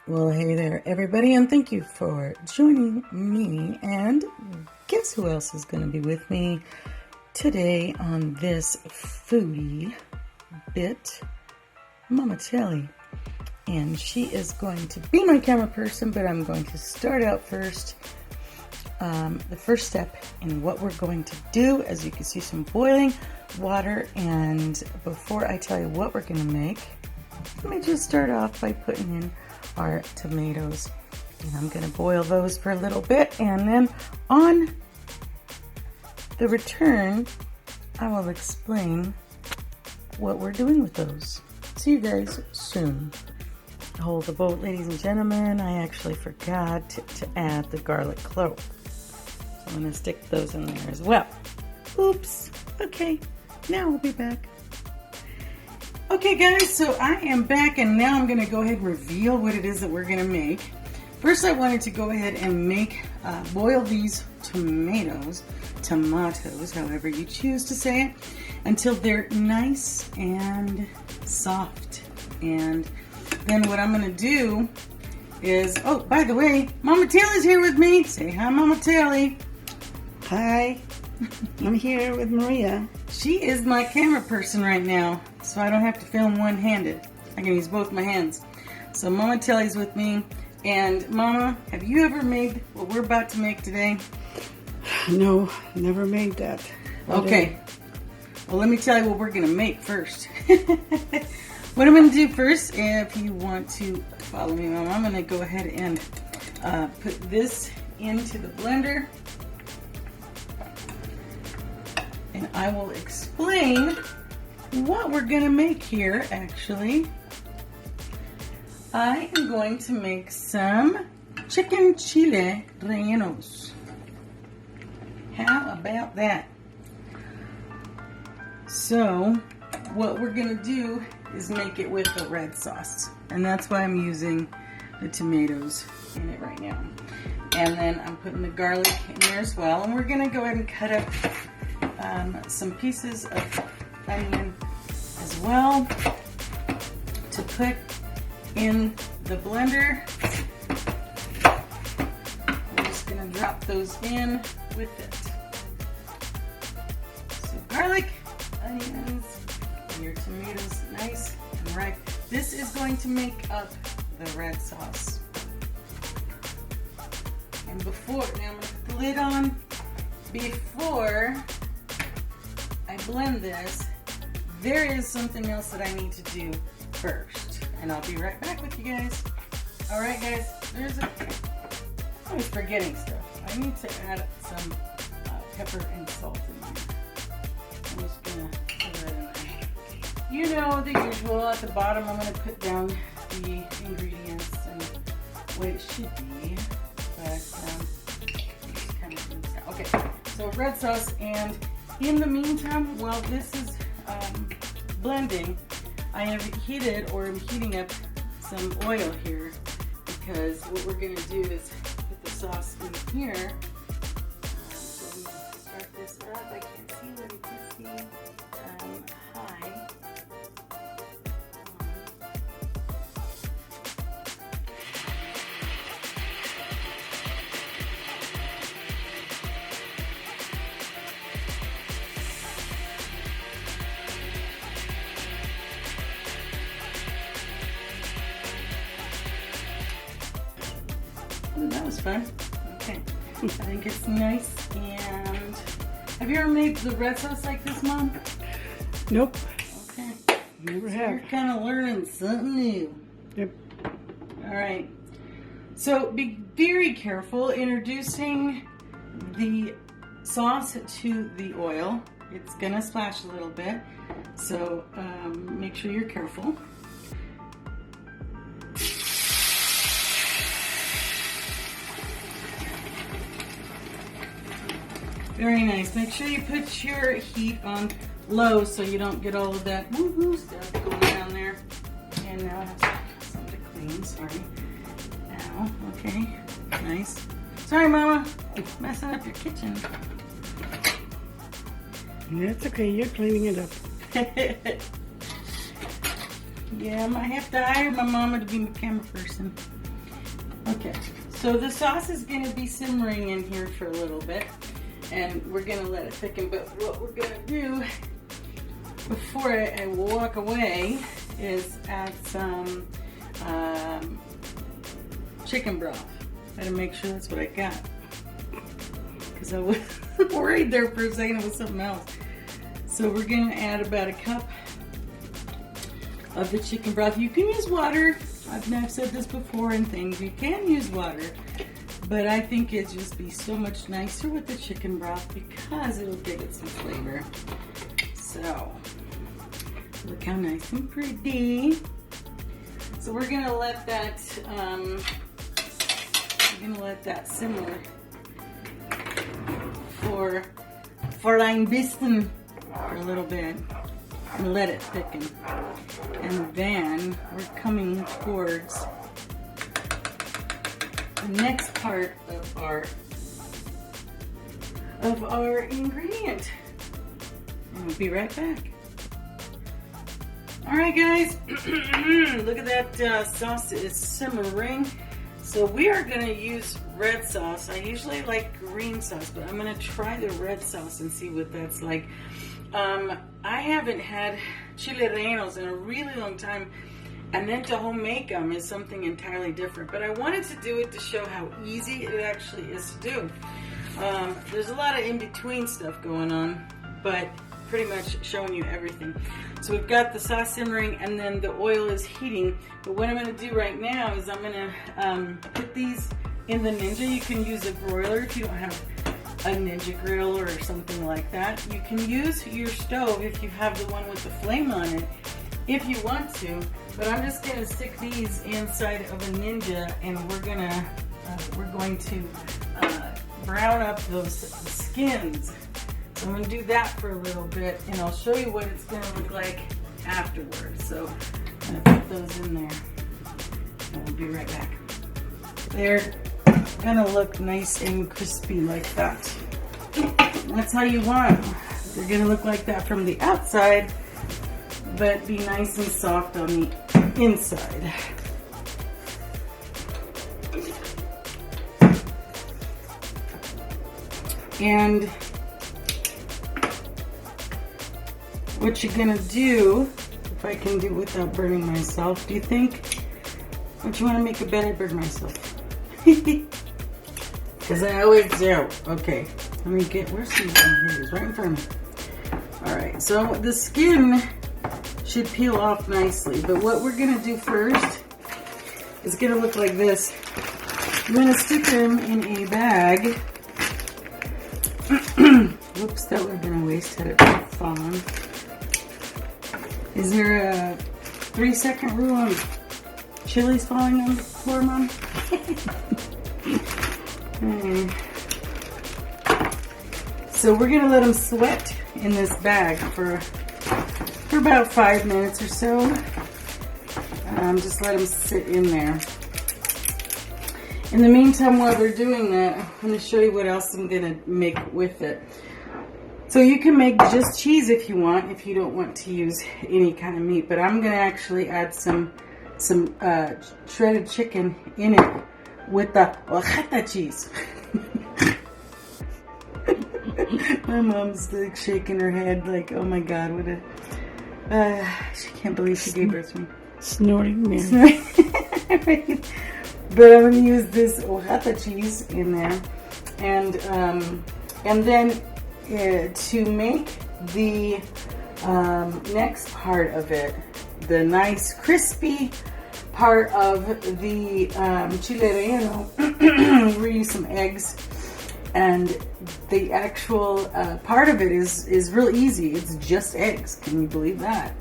Well, hey there, everybody, and thank you for joining me. And guess who else is going to be with me today on this foodie bit? Mama Telly. And she is going to be my camera person, but I'm going to start out first. The first step in what we're going to do, as you can see, some boiling water. And before I tell you what we're going to make, let me just start off by putting in our tomatoes. And I'm going to boil those for a little bit, and then on the return, I will explain what we're doing with those. See you guys soon. Hold the boat, ladies and gentlemen. I actually forgot to add the garlic clove. So I'm going to stick those in there as well. Oops. Okay, now we'll be back. Okay guys, so I am back, and now I'm going to go ahead and reveal what it is that we're going to make. First, I wanted to go ahead and boil these tomatoes, however you choose to say it, until they're nice and soft. And then what I'm going to do is, oh, by the way, Mama Telly's here with me. Say hi, Mama Telly. Hi, I'm here with Maria. She is my camera person right now, so I don't have to film one-handed. I can use both my hands. So Mama Telly's with me. And Mama, have you ever made what we're about to make today? No, never made that. Okay. Well, let me tell you what we're going to make first. What I'm going to do first, if you want to follow me, Mama, I'm going to go ahead and put this into the blender. And I will explain what we're going to make here, actually. I am going to make some chicken chili rellenos. How about that? So, what we're going to do is make it with the red sauce. And that's why I'm using the tomatoes in it right now. And then I'm putting the garlic in there as well. And we're going to go ahead and cut up some pieces of onion as well to put in the blender. We're just going to drop those in with it. So garlic, onions, and your tomatoes nice and ripe. This is going to make up the red sauce. And now I'm going to put the lid on. Before I blend this, there is something else that I need to do first. And I'll be right back with you guys. Alright guys, I'm always forgetting stuff. I need to add some pepper and salt in there. I'm just going to put that in there. You know the usual. At the bottom I'm going to put down the ingredients and what it should be. But just kind of mix out. Okay, so red sauce, and in the meantime, while this is blending, I have heated, or I'm heating up some oil here, because what we're going to do is put the sauce in here. So I'm going to start this up. I can't see what you can see. High. Ooh, that was fun. Okay. I think it's nice. And have you ever made the red sauce like this, Mom? Nope. Okay. Never So have. you're kind of learning something new. Yep. All right. So be very careful introducing the sauce to the oil. It's going to splash a little bit. So make sure you're careful. Very nice. Make sure you put your heat on low so you don't get all of that woo-woo stuff going down there. And now I have something to clean. Sorry. Now, okay. Nice. Sorry, Mama. Messing up your kitchen. That's okay. You're cleaning it up. Yeah, I might have to hire my mama to be my camera person. Okay, so the sauce is going to be simmering in here for a little bit, and we're going to let it thicken. But what we're going to do before I walk away is add some chicken broth. I gotta make sure that's what I got, because I was worried there for a second it was something else. So we're gonna add about a cup of the chicken broth. You can use water. I've said this before in things. You can use water, but I think it'd just be so much nicer with the chicken broth because it'll give it some flavor. So look how nice and pretty. So we're gonna let that simmer for ein bisschen, for a little bit, and let it thicken. And then we're coming towards the next part of our ingredient. And we'll be right back. All right, guys, look at that sauce is simmering. So we are gonna use red sauce. I usually like green sauce, but I'm gonna try the red sauce and see what that's like. I haven't had Chili Rellenos in a really long time, and then to home make them is something entirely different. But I wanted to do it to show how easy it actually is to do. There's a lot of in-between stuff going on, but pretty much showing you everything. So we've got the sauce simmering and then the oil is heating. But what I'm going to do right now is I'm going to put these in the Ninja. You can use a broiler if you don't have a Ninja grill or something like that. You can use your stove if you have the one with the flame on it if you want to. But I'm just going to stick these inside of a Ninja, and we're going to brown up those skins. So I'm going to do that for a little bit, and I'll show you what it's going to look like afterwards. So I'm going to put those in there, and we'll be right back. They're going to look nice and crispy like that. That's how you want them. They're going to look like that from the outside, but be nice and soft on the inside. And what you're gonna do, if I can do it without burning myself, do you think? Don't you want to make it better, burn myself? Because I always do. Okay, let me get, where's the, oh, here it is, right in front of me. Alright, so the skin should peel off nicely, but what we're gonna do first is gonna look like this. I'm gonna stick them in a bag. Whoops, that would have been a waste had it fallen. Is there a 3-second rule on chilies falling on the floor, Mom? So we're gonna let them sweat in this bag for about 5 minutes or so. Just let them sit in there. In the meantime, while they're doing that, I'm going to show you what else I'm going to make with it. So you can make just cheese if you want, if you don't want to use any kind of meat. But I'm going to actually add some shredded chicken in it with the hojata cheese. My mom's like shaking her head like, oh my God, what a... she can't believe she gave birth to me. Snorting Mary. But I'm going to use this hojata cheese in there, and then to make the next part of it, the nice crispy part of the Chili Relleno, we're using some eggs, and the actual part of it is real easy. It's just eggs. Can you believe that?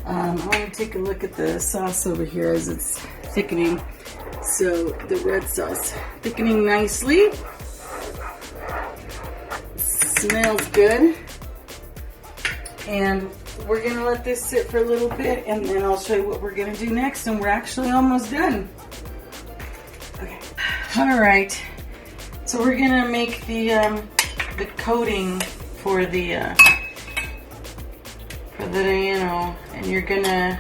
I want to take a look at the sauce over here as it's thickening. So the red sauce thickening nicely. Smells good. And we're going to let this sit for a little bit, and then I'll show you what we're going to do next, and we're actually almost done. Okay. All right. So we're going to make the coating for the relleno, and you're going to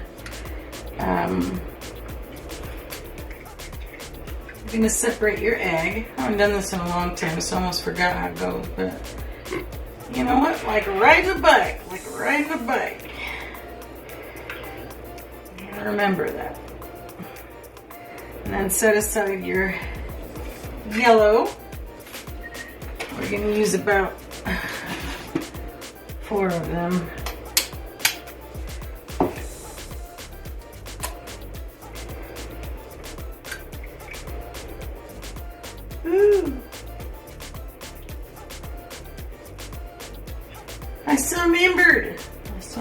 going to separate your egg. I haven't done this in a long time, so I almost forgot how it goes, but you know what? Like riding a bike. Like riding a bike. You gotta remember that. And then set aside your yellow. We're going to use about 4 of them. Ooh. I still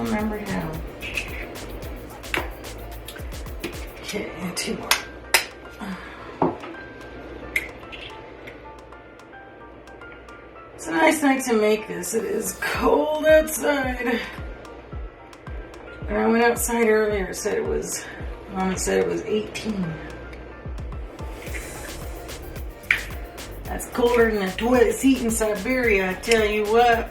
remembered how. Okay, and 2 more. It's a nice night to make this. It is cold outside. And I went outside earlier. Mama said it was 18. That's colder than the toilet seat in Siberia, I tell you what.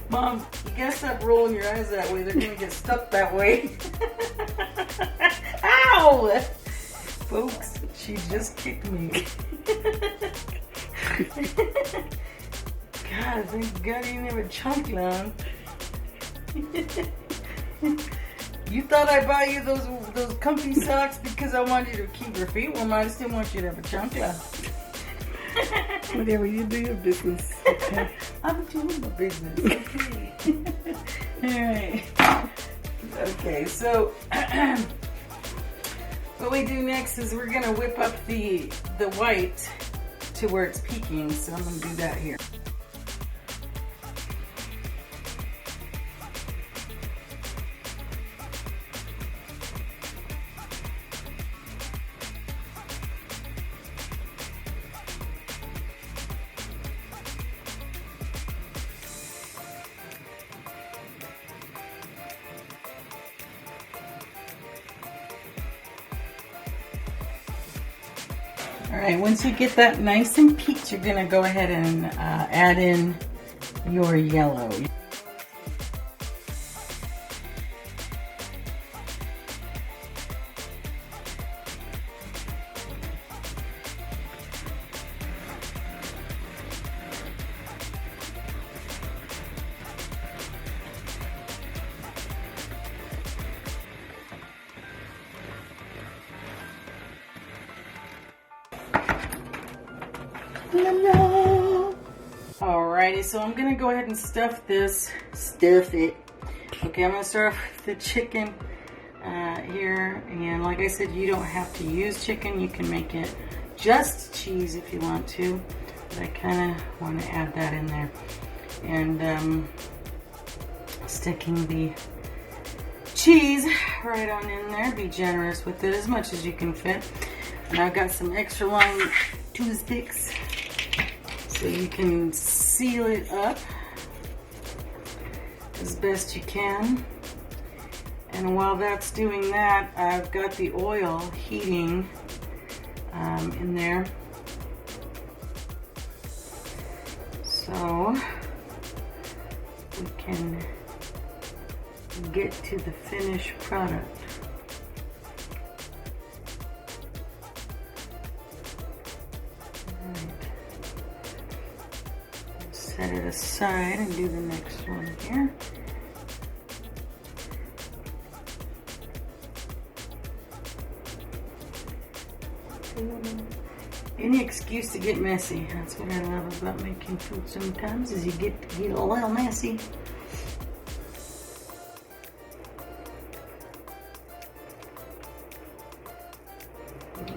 Mom, you gotta stop rolling your eyes that way. They're gonna get stuck that way. Ow! Folks, she just kicked me. God, thank God you didn't have a chunky on. You thought I bought you those comfy socks because I wanted you to keep your feet warm. I just didn't want you to have a chancla. Whatever, you do your business. Okay. I'm doing my business. Okay. Alright. Okay, so what we do next is we're gonna whip up the white to where it's peaking. So I'm gonna do that here. Alright, once you get that nice and peaked, you're going to go ahead and add in your yellow. Alrighty, so I'm gonna go ahead and stuff it. Okay, I'm gonna start off with the chicken here, and like I said, you don't have to use chicken. You can make it just cheese if you want to, but I kind of want to add that in there. And sticking the cheese right on in there. Be generous with it, as much as you can fit. And I've got some extra long toothpicks, so you can seal it up as best you can. And while that's doing that, I've got the oil heating in there. So we can get to the finished product. Set it aside and do the next one here. Any excuse to get messy. That's what I love about making food sometimes, is you get to get a little messy.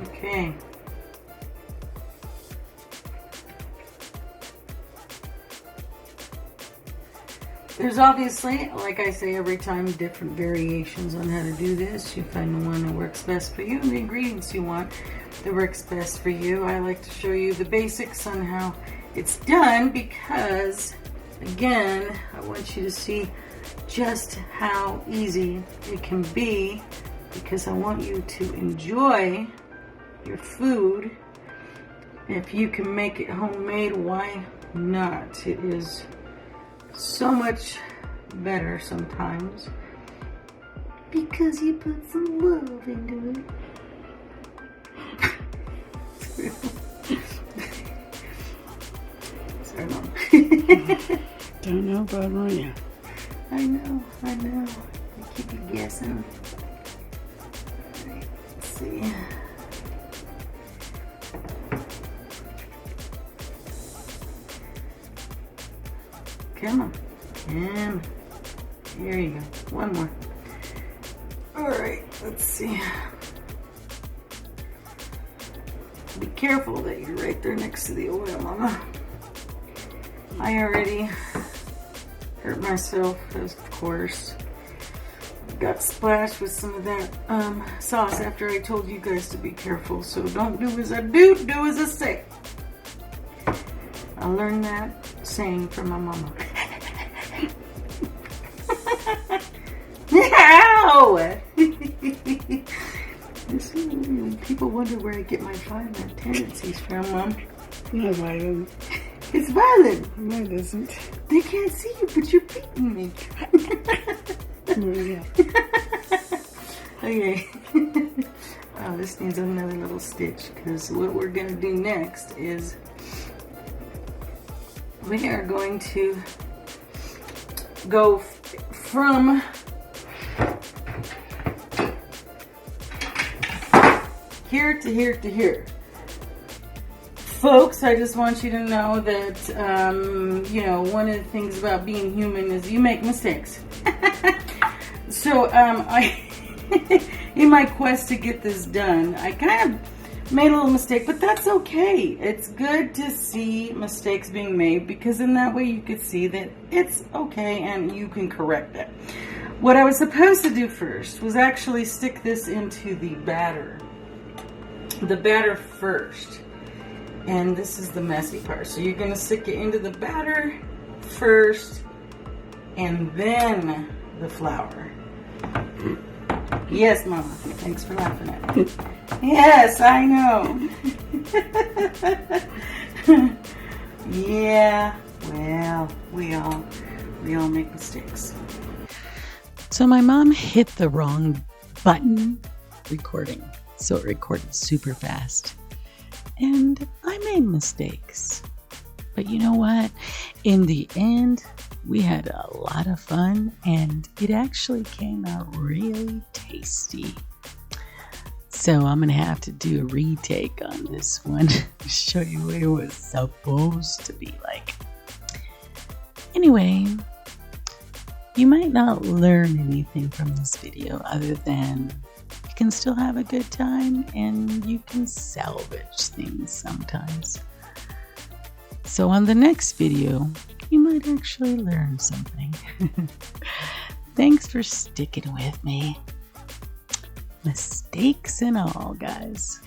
Okay. There's obviously, like I say every time, different variations on how to do this. You find the one that works best for you and the ingredients you want that works best for you. I like to show you the basics on how it's done because, again, I want you to see just how easy it can be, because I want you to enjoy your food. If you can make it homemade, why not? It is so much better sometimes. because you put some love into it. Sorry, Mom. Don't know about Maria. I know. I keep you guessing. Alright, let's see. Come on. Here you go. One more. Alright, let's see. Be careful that you're right there next to the oil, Mama. I already hurt myself, of course. Got splashed with some of that sauce after I told you guys to be careful. So don't do as I do, do as I say. I learned that saying from my mama. Ow! People wonder where I get my violent tendencies from, Mom. Not violent. It's violent. No, it isn't. They can't see you, but you're beating me. Maria. Okay. Oh, this needs another little stitch, because what we're going to do next is we are going to go from here to here to here. Folks, I just want you to know that, one of the things about being human is you make mistakes. So, in my quest to get this done, I kind of made a little mistake, but that's okay. It's good to see mistakes being made, because in that way you could see that it's okay and you can correct it. What I was supposed to do first was actually stick this into the batter. The batter first. And this is the messy part. So you're going to stick it into the batter first and then the flour. Yes, Mama. Thanks for laughing at me. Yes, I know. Yeah, well, we all make mistakes. So my mom hit the wrong button recording. So it recorded super fast. And I made mistakes. But you know what? In the end, we had a lot of fun, and it actually came out really tasty. So I'm going to have to do a retake on this one to show you what it was supposed to be like. Anyway, you might not learn anything from this video other than you can still have a good time and you can salvage things sometimes. So on the next video, you might actually learn something. Thanks for sticking with me. Mistakes and all, guys.